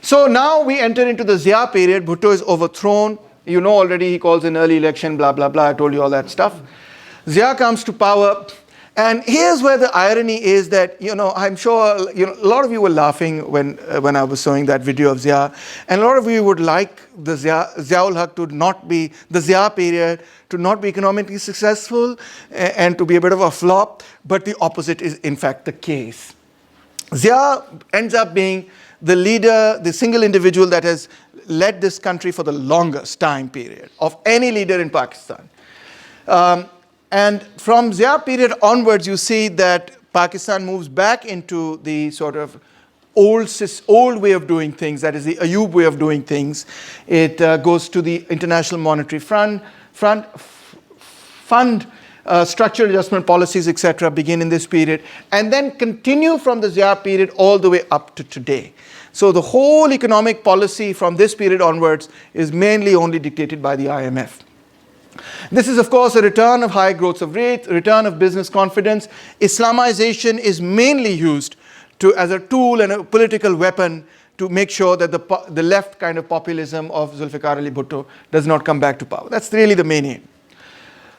So now we enter into the Zia period. Bhutto is overthrown. You know already he calls an early election, blah, blah, blah. I told you all that stuff. Zia comes to power. And here's where the irony is that, I'm sure, a lot of you were laughing when I was showing that video of Zia. And a lot of you would like the Ziaul Haq to not be, the Zia period, to not be economically successful and to be a bit of a flop. But the opposite is, in fact, the case. Zia ends up being the leader, the single individual that has led this country for the longest time period of any leader in Pakistan. And from Zia period onwards, you see that Pakistan moves back into the sort of old way of doing things, that is the Ayub way of doing things. It goes to the International Monetary Fund, structural adjustment policies, etc., begin in this period, and then continue from the Zia period all the way up to today. So the whole economic policy from this period onwards is mainly only dictated by the IMF. This is, of course, a return of high growth of rate, return of business confidence. Islamization is mainly used as a tool and a political weapon to make sure that the left kind of populism of Zulfikar Ali Bhutto does not come back to power. That's really the main aim.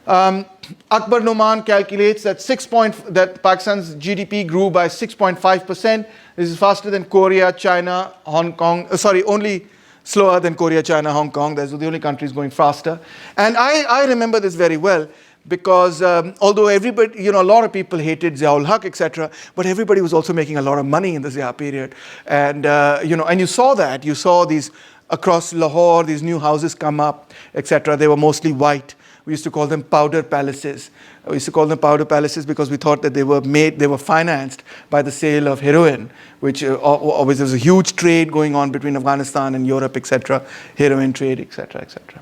Akbar Noman calculates that that Pakistan's GDP grew by 6.5%. This is faster than Korea, China, Hong Kong. Only slower than Korea, China, Hong Kong. Those are the only countries going faster. And I remember this very well because although everybody, a lot of people hated Ziaul Haq, etc., but everybody was also making a lot of money in the Zia period. And, and you saw that. You saw these across Lahore, these new houses come up, etc. They were mostly white. We used to call them powder palaces. We used to call them powder palaces because we thought that they were financed by the sale of heroin, which always was a huge trade going on between Afghanistan and Europe, etc., heroin trade, etc., etc.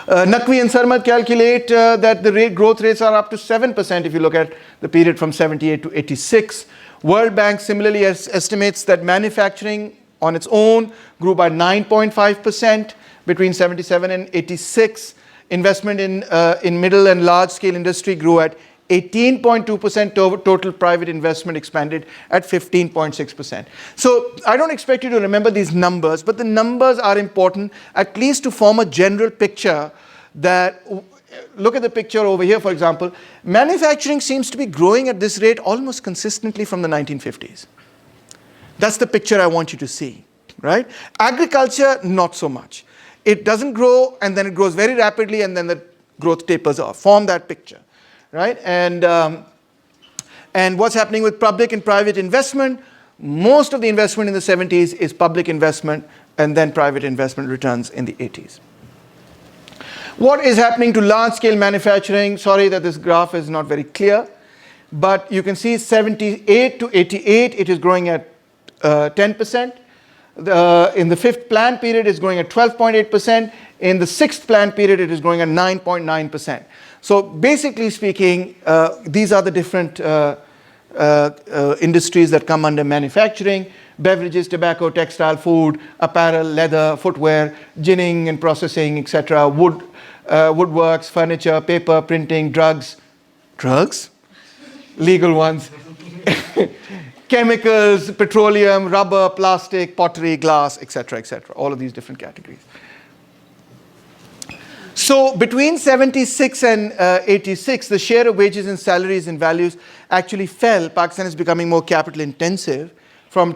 Naqvi and Sarmad calculate that the growth rates are up to 7% if you look at the period from 78 to 86. World Bank similarly estimates that manufacturing on its own grew by 9.5% between 77 and 86. Investment in middle and large-scale industry grew at 18.2%. Total private investment expanded at 15.6%. So I don't expect you to remember these numbers, but the numbers are important, at least to form a general picture that, look at the picture over here, for example. Manufacturing seems to be growing at this rate almost consistently from the 1950s. That's the picture I want you to see, right? Agriculture, not so much. It doesn't grow, and then it grows very rapidly, and then the growth tapers off. Form that picture, right? And what's happening with public and private investment? Most of the investment in the 70s is public investment, and then private investment returns in the 80s. What is happening to large-scale manufacturing? Sorry that this graph is not very clear, but you can see 78 to 88, it is growing at 10%. In the fifth plan period, it's growing at 12.8%. In the sixth plan period, it is growing at 9.9%. So basically speaking, these are the different industries that come under manufacturing: beverages, tobacco, textile, food, apparel, leather, footwear, ginning and processing, etc., woodworks, furniture, paper, printing, drugs, legal ones, chemicals, petroleum, rubber, plastic, pottery, glass, etc., etc., all of these different categories. So between 76 and 86, the share of wages and salaries and values actually fell. Pakistan is becoming more capital intensive from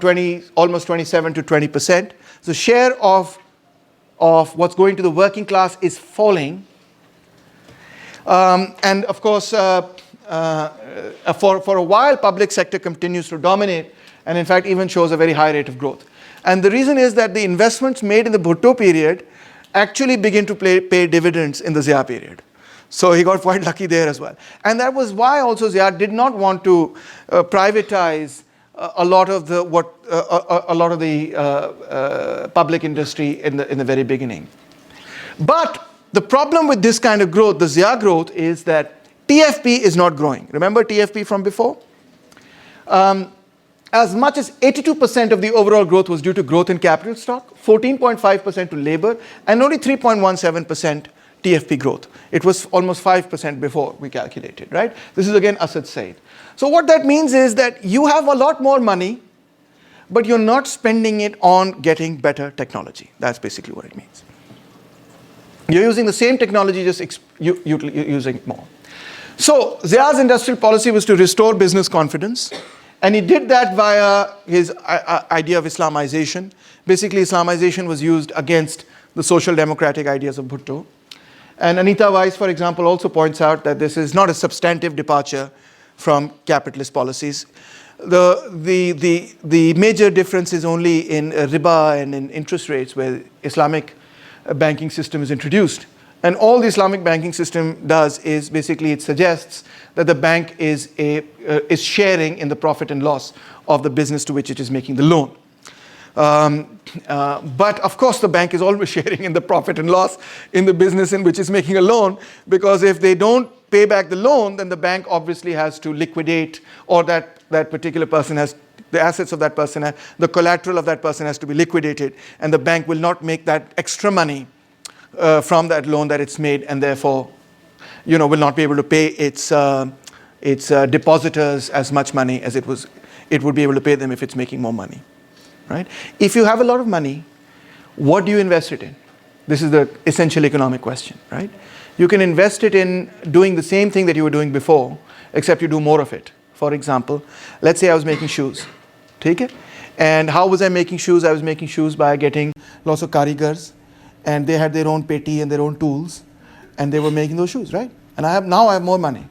almost 27 to 20%. The share of what's going to the working class is falling. And of course, for a while, public sector continues to dominate, and in fact even shows a very high rate of growth. And the reason is that the investments made in the Bhutto period actually begin to pay dividends in the Zia period. So he got quite lucky there as well. And that was why also Zia did not want to privatize a lot of the public industry in the very beginning. But the problem with this kind of growth, the Zia growth, is that TFP is not growing. Remember TFP from before? As much as 82% of the overall growth was due to growth in capital stock, 14.5% to labor, and only 3.17% TFP growth. It was almost 5% before we calculated, right? This is again Asad Said. So what that means is that you have a lot more money, but you're not spending it on getting better technology. That's basically what it means. You're using the same technology, just using it more. So Zia's industrial policy was to restore business confidence, and he did that via his idea of Islamization. Basically, Islamization was used against the social democratic ideas of Bhutto. And Anita Weiss, for example, also points out that this is not a substantive departure from capitalist policies. The major difference is only in riba and in interest rates, where Islamic banking system is introduced. And all the Islamic banking system does is basically it suggests that the bank is sharing in the profit and loss of the business to which it is making the loan. But of course, the bank is always sharing in the profit and loss in the business in which it's making a loan, because if they don't pay back the loan, then the bank obviously has to liquidate, or that particular person has the assets of that person, the collateral of that person has to be liquidated, and the bank will not make that extra money from that loan that it's made, and therefore, will not be able to pay its depositors as much money as it would be able to pay them if it's making more money. Right? If you have a lot of money, what do you invest it in? This is the essential economic question, right? You can invest it in doing the same thing that you were doing before, except you do more of it. For example, let's say I was making shoes. Take it? And how was I making shoes? I was making shoes by getting lots of karigars, and they had their own peti and their own tools, and they were making those shoes, right? And now I have more money.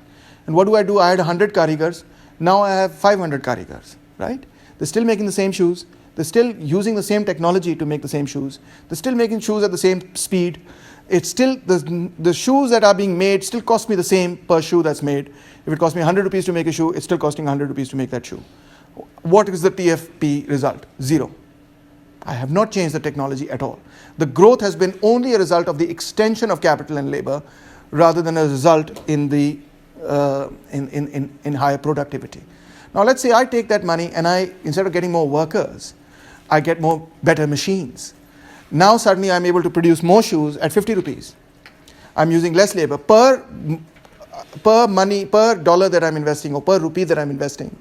And what do? I had 100 karigars. Now I have 500 karigars, right? They're still making the same shoes. They're still using the same technology to make the same shoes. They're still making shoes at the same speed. It's still, the shoes that are being made still cost me the same per shoe that's made. If it cost me 100 rupees to make a shoe, it's still costing 100 rupees to make that shoe. What is the TFP result? Zero. I have not changed the technology at all. The growth has been only a result of the extension of capital and labor, rather than a result in the in higher productivity. Now let's say I take that money and instead of getting more workers, I get better machines. Now suddenly I'm able to produce more shoes at 50 rupees. I'm using less labor per dollar that I'm investing, or per rupee that I'm investing.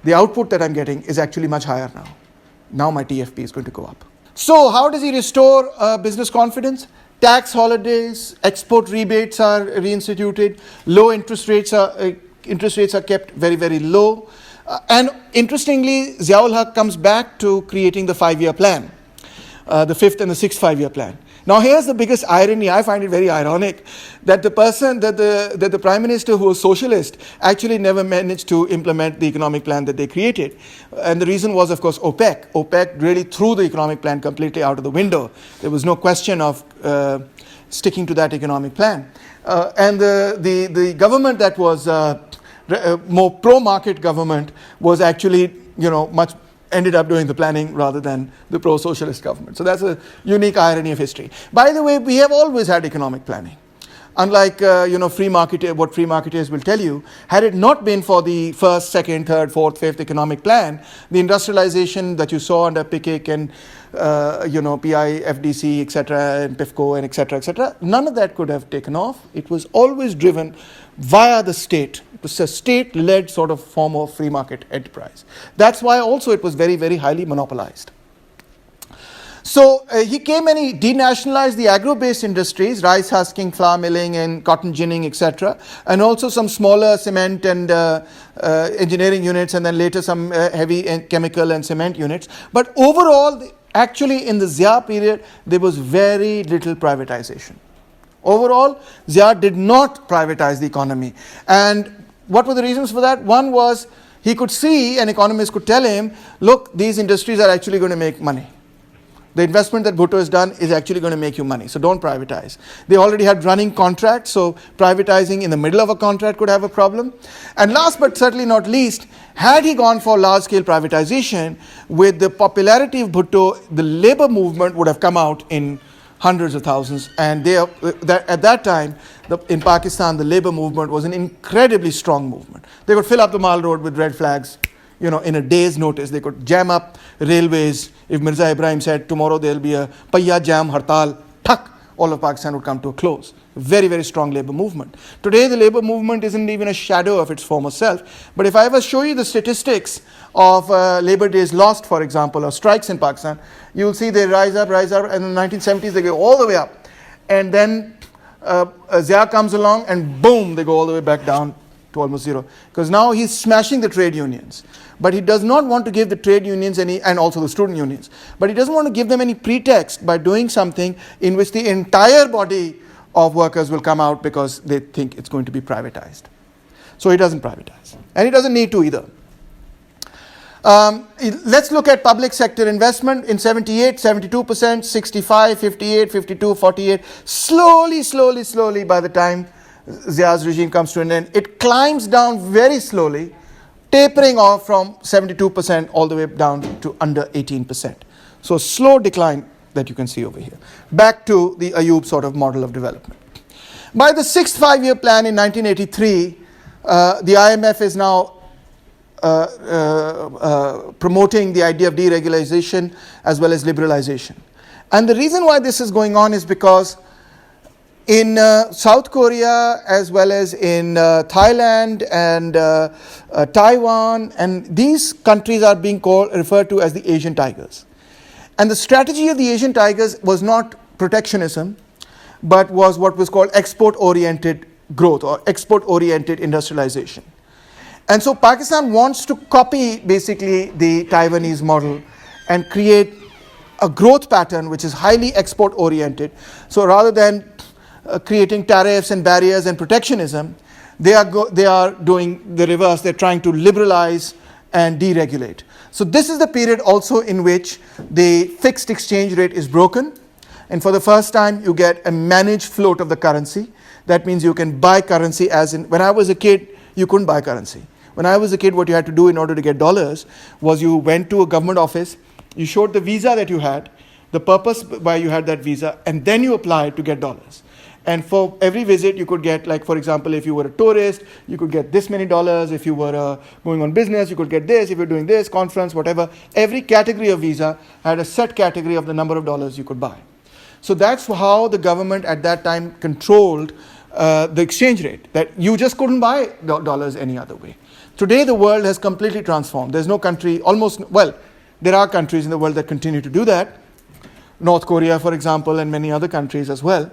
The output that I'm getting is actually much higher now. Now my TFP is going to go up. So how does he restore business confidence? Tax holidays, export rebates are reinstituted, low interest rates are kept very, very low. And interestingly, Ziaul Haq comes back to creating the 5-year plan, the 5th and the 6th 5-year plan. Now here's the biggest irony. I find it very ironic that the prime minister who was socialist actually never managed to implement the economic plan that they created. And the reason was, of course, OPEC. OPEC really threw the economic plan completely out of the window. There was no question of sticking to that economic plan. And the government that was more pro-market government was actually, ended up doing the planning rather than the pro-socialist government. So that's a unique irony of history. By the way, we have always had economic planning. Unlike, free market, what free marketers will tell you, had it not been for the first, second, third, fourth, fifth economic plan, the industrialization that you saw under PICIC and, PI, FDC, etc., and PIFCO, and etc., none of that could have taken off. It was always driven via the state. It was a state-led sort of form of free market enterprise. That's why also it was very, very highly monopolized. So he came and he denationalized the agro-based industries, rice husking, flour milling, and cotton ginning, etc., and also some smaller cement and engineering units, and then later some heavy chemical and cement units. But overall, actually in the Zia period, there was very little privatization. Overall, Zia did not privatize the economy. And what were the reasons for that? One was he could see, and economists could tell him, look, these industries are actually going to make money. The investment that Bhutto has done is actually going to make you money, so don't privatize. They already had running contracts, so privatizing in the middle of a contract could have a problem. And last but certainly not least, had he gone for large-scale privatization, with the popularity of Bhutto, the labor movement would have come out in hundreds of thousands. And at that time, in Pakistan, the labor movement was an incredibly strong movement. They could fill up the Mall Road with red flags. In a day's notice, they could jam up railways. If Mirza Ibrahim said tomorrow there'll be a Payya Jam Hartal, thak, all of Pakistan would come to a close. Very, very strong labor movement. Today, the labor movement isn't even a shadow of its former self. But if I ever show you the statistics of labor days lost, for example, or strikes in Pakistan, you'll see they rise up, and in the 1970s they go all the way up. And then Zia comes along and boom, they go all the way back down to almost zero. Because now he's smashing the trade unions. But he does not want to give the trade unions any, and also the student unions, but he doesn't want to give them any pretext by doing something in which the entire body of workers will come out because they think it's going to be privatized. So he doesn't privatize. And he doesn't need to either. Let's look at public sector investment. In 78, 72%, 65, 58, 52, 48. Slowly, by the time Zia's regime comes to an end, it climbs down very slowly, tapering off from 72% all the way down to under 18%. So slow decline that you can see over here. Back to the Ayub sort of model of development. By the sixth five-year plan in 1983, the IMF is now promoting the idea of deregulation as well as liberalization. And the reason why this is going on is because in South Korea, as well as in Thailand and Taiwan, and these countries are being referred to as the Asian tigers. And the strategy of the Asian tigers was not protectionism, but was what was called export-oriented growth or export-oriented industrialization. And so Pakistan wants to copy basically the Taiwanese model and create a growth pattern which is highly export-oriented. So rather than creating tariffs and barriers and protectionism, they are doing the reverse. They're trying to liberalize and deregulate. So this is the period also in which the fixed exchange rate is broken, and for the first time you get a managed float of the currency. That means you can buy currency, as in when I was a kid you couldn't buy currency. When I was a kid, what you had to do in order to get dollars was you went to a government office, you showed the visa that you had, the purpose why you had that visa, and then you applied to get dollars. And for every visit, you could get, like, for example, if you were a tourist, you could get this many dollars. If you were going on business, you could get this. If you're doing this, conference, whatever. Every category of visa had a set category of the number of dollars you could buy. So that's how the government at that time controlled the exchange rate, that you just couldn't buy dollars any other way. Today, the world has completely transformed. There's no country, there are countries in the world that continue to do that. North Korea, for example, and many other countries as well.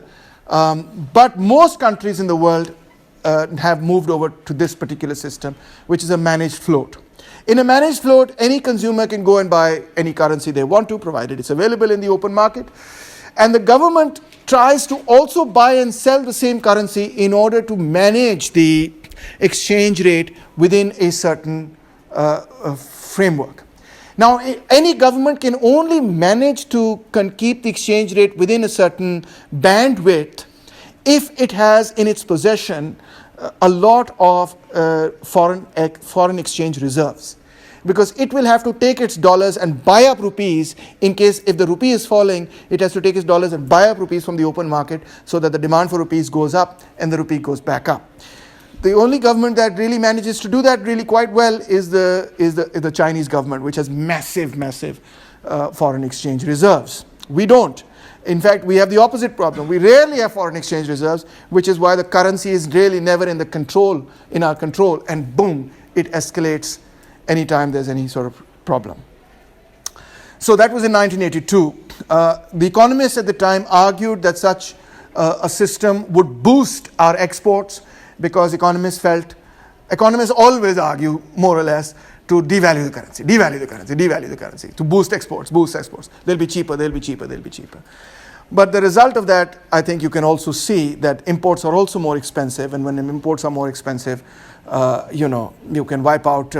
But most countries in the world have moved over to this particular system, which is a managed float. In a managed float, any consumer can go and buy any currency they want to, provided it's available in the open market. And the government tries to also buy and sell the same currency in order to manage the exchange rate within a certain framework. Now, any government can only manage to keep the exchange rate within a certain bandwidth if it has in its possession a lot of foreign exchange reserves. Because it will have to take its dollars and buy up rupees in case if the rupee is falling, it has to take its dollars and buy up rupees from the open market so that the demand for rupees goes up and the rupee goes back up. The only government that really manages to do that really quite well is the Chinese government, which has massive foreign exchange reserves. We don't. In fact, we have the opposite problem. We rarely have foreign exchange reserves, which is why the currency is really never in our control, and boom, it escalates anytime there's any sort of problem. So that was in 1982. The economists at the time argued that such a system would boost our exports, because economists always argue, more or less, to devalue the currency, to boost exports. They'll be cheaper. But the result of that, I think you can also see that imports are also more expensive, and when imports are more expensive, you can wipe out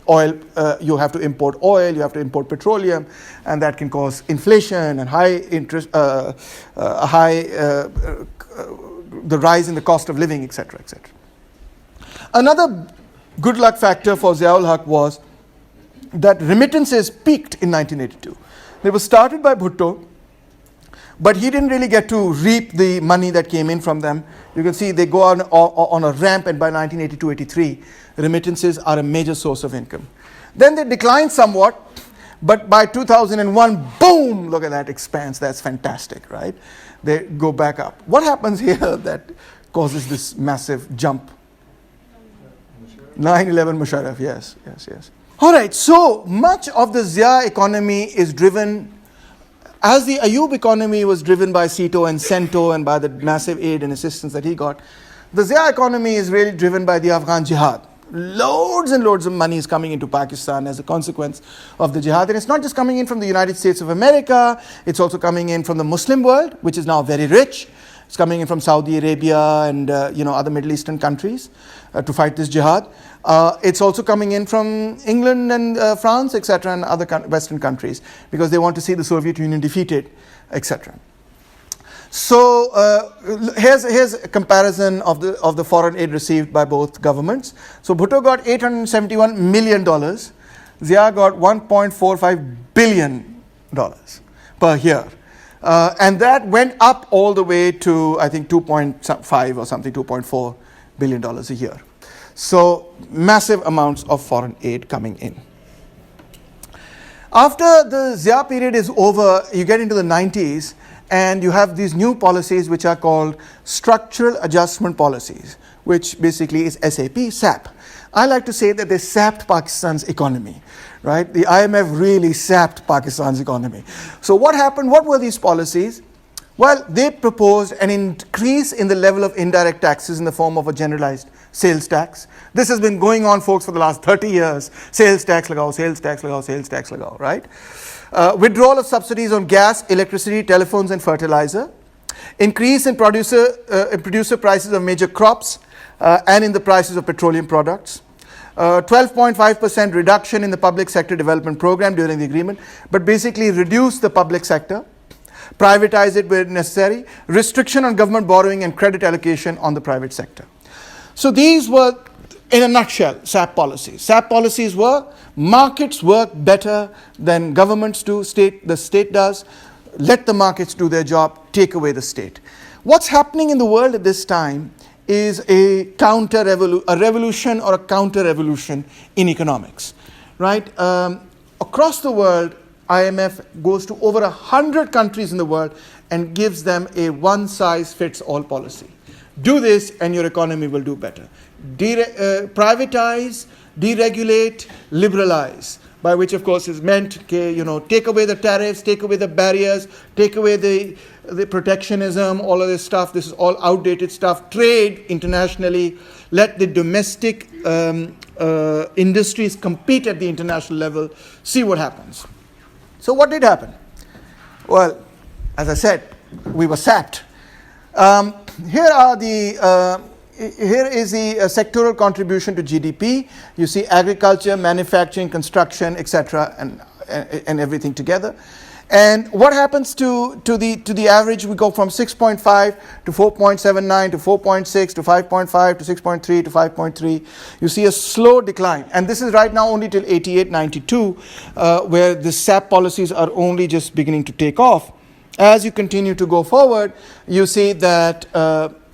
oil, you have to import oil, you have to import petroleum, and that can cause inflation and high interest, the rise in the cost of living, etc., etc. Another good luck factor for Ziaul Haq was that remittances peaked in 1982. They were started by Bhutto, but he didn't really get to reap the money that came in from them. You can see they go on a ramp, and by 1982-83, remittances are a major source of income. Then they declined somewhat, But by 2001, boom, look at that expanse. That's fantastic, right? They go back up. What happens here that causes this massive jump? 9/11 Musharraf, yes. All right, so much of the Zia economy is driven, as the Ayub economy was driven by Sito and Sento and by the massive aid and assistance that he got, the Zia economy is really driven by the Afghan jihad. Loads and loads of money is coming into Pakistan as a consequence of the jihad. And it's not just coming in from the United States of America, it's also coming in from the Muslim world, which is now very rich. It's coming in from Saudi Arabia and other Middle Eastern countries to fight this jihad. It's also coming in from England and France, etc., and other Western countries, because they want to see the Soviet Union defeated, etc. So here's a comparison of the foreign aid received by both governments. So Bhutto got $871 million. Zia got $1.45 billion per year. And that went up all the way to, I think, 2.5 or something, $2.4 billion a year. So massive amounts of foreign aid coming in. After the Zia period is over, you get into the 90s, and you have these new policies which are called structural adjustment policies, which basically is SAP. I like to say that they sapped Pakistan's economy, right? The IMF really sapped Pakistan's economy. So what happened? What were these policies? Well, they proposed an increase in the level of indirect taxes in the form of a generalized sales tax. This has been going on, folks, for the last 30 years. Sales tax lagao, sales tax lagao, sales tax lagao, right? Withdrawal of subsidies on gas, electricity, telephones, and fertilizer. Increase in producer prices of major crops and in the prices of petroleum products. 12.5% reduction in the public sector development program during the agreement, but basically reduce the public sector. Privatize it where necessary. Restriction on government borrowing and credit allocation on the private sector. So these were, in a nutshell, SAP policies. SAP policies were markets work better than governments do, the state does. Let the markets do their job, take away the state. What's happening in the world at this time is a revolution or a counter-revolution in economics, right? Across the world, IMF goes to over 100 countries in the world and gives them a one-size-fits-all policy. Do this and your economy will do better. Privatize, deregulate, liberalize, by which of course is meant, take away the tariffs, take away the barriers, take away the protectionism, all of this stuff. This is all outdated stuff. Trade internationally, let the domestic industries compete at the international level, see what happens. So what did happen? Well, as I said, we were sapped. Here is the sectoral contribution to GDP. You see agriculture, manufacturing, construction, etc., and everything together. And what happens to the average? We go from 6.5 to 4.79 to 4.6 to 5.5 to 6.3 to 5.3. You see a slow decline. And this is right now only till 88, 92, where the SAP policies are only just beginning to take off. As you continue to go forward, you see that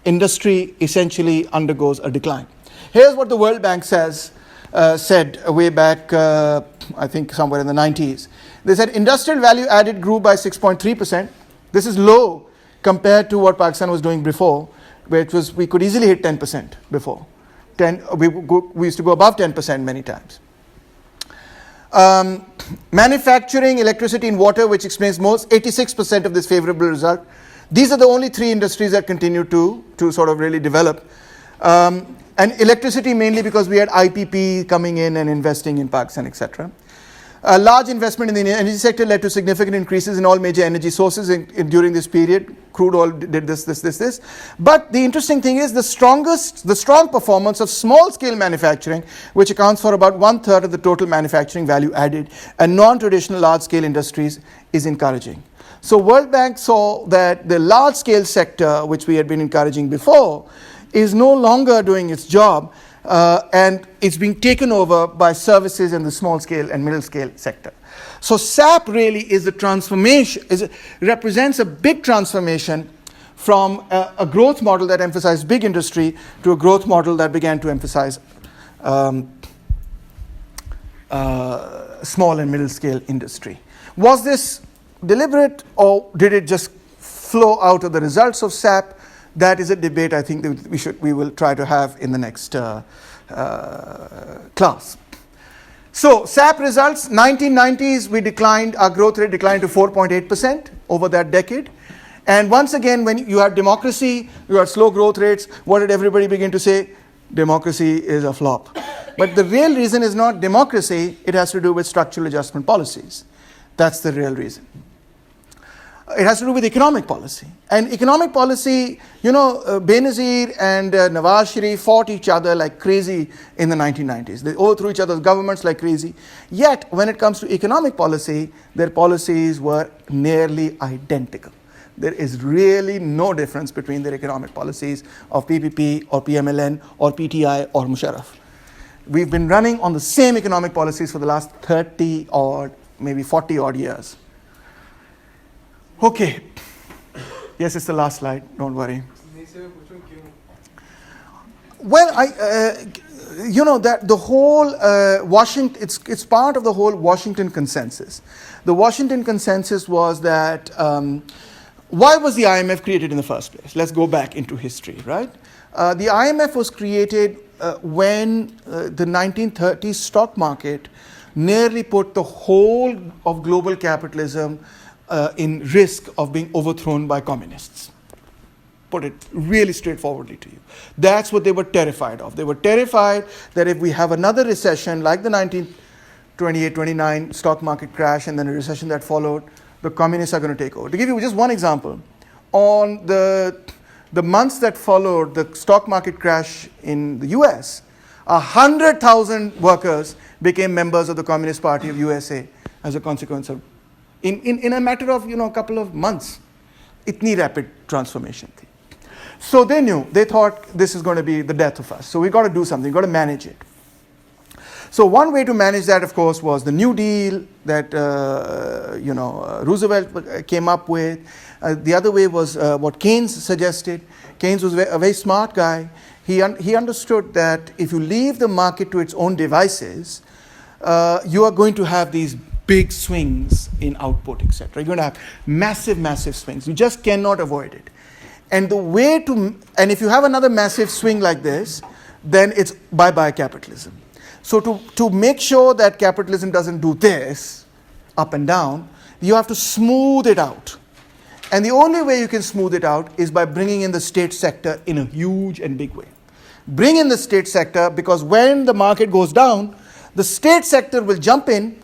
industry essentially undergoes a decline. Here's what the World Bank said way back, I think somewhere in the 90s. They said industrial value added grew by 6.3%. This is low compared to what Pakistan was doing before, where we could easily hit 10% before. We used to go above 10% many times. Manufacturing, electricity and water, which explains most, 86% of this favorable result. These are the only three industries that continue to sort of really develop. And electricity mainly because we had IPP coming in and investing in Pakistan, etc. A large investment in the energy sector led to significant increases in all major energy sources during this period. Crude oil did this. But the interesting thing is the strong performance of small-scale manufacturing, which accounts for about 1/3 of the total manufacturing value added, and non-traditional large-scale industries is encouraging. So World Bank saw that the large-scale sector, which we had been encouraging before, is no longer doing its job, and it's being taken over by services in the small scale and middle scale sector. So SAP really is a transformation, represents a big transformation from a growth model that emphasized big industry to a growth model that began to emphasize small and middle scale industry. Was this deliberate, or did it just flow out of the results of SAP? That is a debate I think that we will try to have in the next class. So SAP results, 1990s we declined, our growth rate declined to 4.8% over that decade. And once again, when you had democracy, you had slow growth rates, what did everybody begin to say? Democracy is a flop. But the real reason is not democracy, it has to do with structural adjustment policies. That's the real reason. It has to do with economic policy. And economic policy, Benazir and Nawaz Sharif fought each other like crazy in the 1990s. They overthrew each other's governments like crazy. Yet, when it comes to economic policy, their policies were nearly identical. There is really no difference between their economic policies of PPP or PMLN or PTI or Musharraf. We've been running on the same economic policies for the last 30 or maybe 40 odd years. Okay. Yes, it's the last slide. Don't worry. Well, that the whole Washington, it's part of the whole Washington consensus. The Washington consensus was that why was the IMF created in the first place? Let's go back into history, right? The IMF was created when the 1930s stock market nearly put the whole of global capitalism in risk of being overthrown by communists. Put it really straightforwardly to you. That's what they were terrified of. They were terrified that if we have another recession like the 1928-29 stock market crash and then a recession that followed, the communists are going to take over. To give you just one example, on the months that followed the stock market crash in the US, 100,000 workers became members of the Communist Party of USA as a consequence of in a matter of a couple of months. Itni rapid transformation thing. So they thought this is going to be the death of us. So we got to do something, we got to manage it. So one way to manage that, of course, was the New Deal that Roosevelt came up with. The other way was what Keynes suggested. Keynes was a very smart guy. He understood that if you leave the market to its own devices, you are going to have these big swings in output, etc. You're going to have massive, massive swings. You just cannot avoid it. And if you have another massive swing like this, then it's bye-bye capitalism. So to make sure that capitalism doesn't do this, up and down, you have to smooth it out. And the only way you can smooth it out is by bringing in the state sector in a huge and big way. Bring in the state sector, because when the market goes down, the state sector will jump in,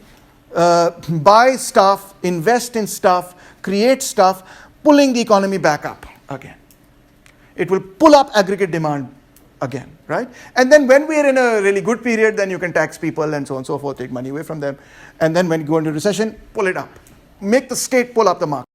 buy stuff, invest in stuff, create stuff, pulling the economy back up again. It will pull up aggregate demand again, right? And then when we are in a really good period, then you can tax people and so on and so forth, take money away from them. And then when you go into recession, pull it up. Make the state pull up the market.